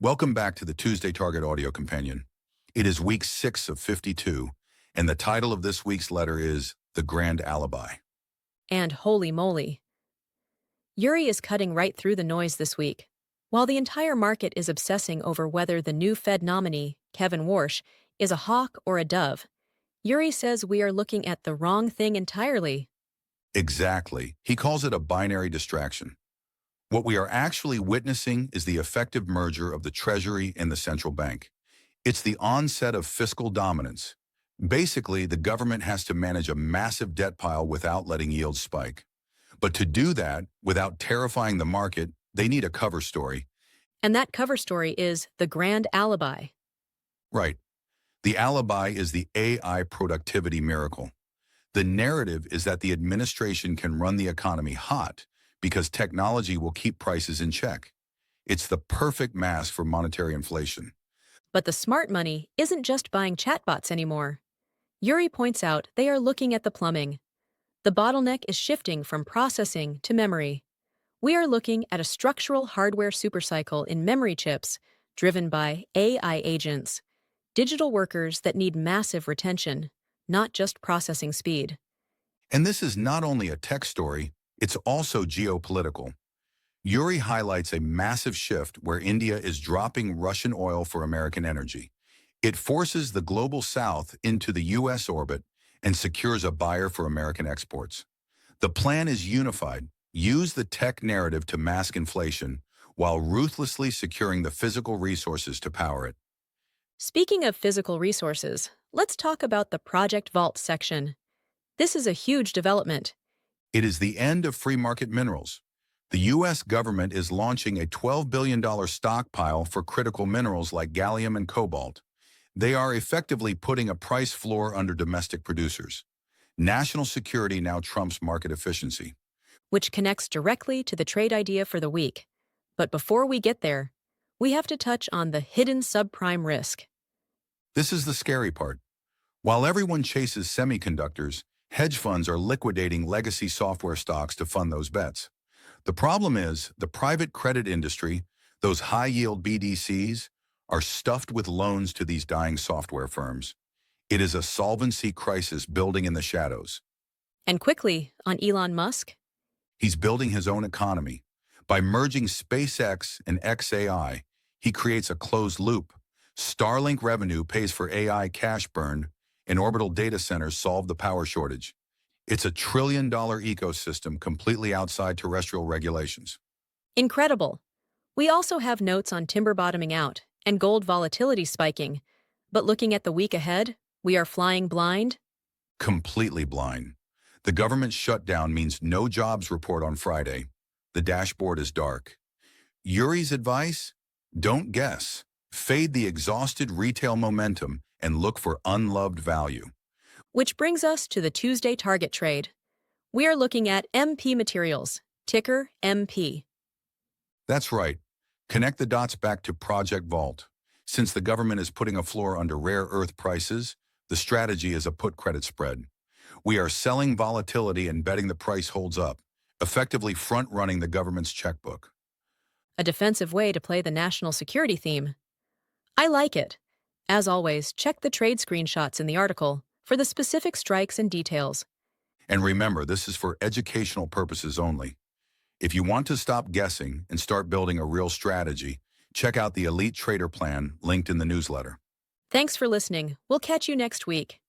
Welcome back to the Tuesday Target Audio Companion. It is week 6 of 52, and the title of this week's letter is The Grand Alibi. And holy moly, Yuri is cutting right through the noise this week. While the entire market is obsessing over whether the new Fed nominee, Kevin Warsh, is a hawk or a dove, Yuri says we are looking at the wrong thing entirely. Exactly. He calls it a binary distraction. What we are actually witnessing is the effective merger of the Treasury and the central bank. It's the onset of fiscal dominance. Basically, the government has to manage a massive debt pile without letting yields spike. But to do that, without terrifying the market, they need a cover story. And that cover story is the Grand Alibi. Right. The alibi is the AI productivity miracle. The narrative is that the administration can run the economy hot because technology will keep prices in check. It's the perfect mask for monetary inflation. But the smart money isn't just buying chatbots anymore. Yuri points out they are looking at the plumbing. The bottleneck is shifting from processing to memory. We are looking at a structural hardware supercycle in memory chips driven by AI agents, digital workers that need massive retention, not just processing speed. And this is not only a tech story, it's also geopolitical. Yuri highlights a massive shift where India is dropping Russian oil for American energy. It forces the global south into the U.S. orbit and secures a buyer for American exports. The plan is unified. Use the tech narrative to mask inflation while ruthlessly securing the physical resources to power it. Speaking of physical resources, let's talk about the Project Vault section. This is a huge development. It is the end of free market minerals. The U.S. government is launching a $12 billion stockpile for critical minerals like gallium and cobalt. They are effectively putting a price floor under domestic producers. National security now trumps market efficiency. Which connects directly to the trade idea for the week. But before we get there, we have to touch on the hidden subprime risk. This is the scary part. While everyone chases semiconductors, hedge funds are liquidating legacy software stocks to fund those bets. The problem is the private credit industry, those high-yield BDCs, are stuffed with loans to these dying software firms. It is a solvency crisis building in the shadows. And quickly, on Elon Musk, He's building his own economy. By merging SpaceX and XAI, he creates a closed loop. Starlink revenue pays for AI cash burn, and orbital data centers solve the power shortage. It's a trillion-dollar ecosystem completely outside terrestrial regulations. incredible. We also have notes on timber bottoming out and gold volatility spiking. But looking at the week ahead, we are flying blind. Completely blind. The government shutdown means no jobs report on Friday. The dashboard is dark. Yuri's advice? Don't guess. Fade the exhausted retail momentum and look for unloved value. Which brings us to the Tuesday target trade. We are looking at MP Materials, ticker MP. That's right. Connect the dots back to Project Vault. Since the government is putting a floor under rare earth prices, the strategy is a put credit spread. We are selling volatility and betting the price holds up, effectively front-running the government's checkbook. A defensive way to play the national security theme. I like it. As always, check the trade screenshots in the article for the specific strikes and details. And remember, this is for educational purposes only. If you want to stop guessing and start building a real strategy, check out the Elite Trader Plan linked in the newsletter. Thanks for listening. We'll catch you next week.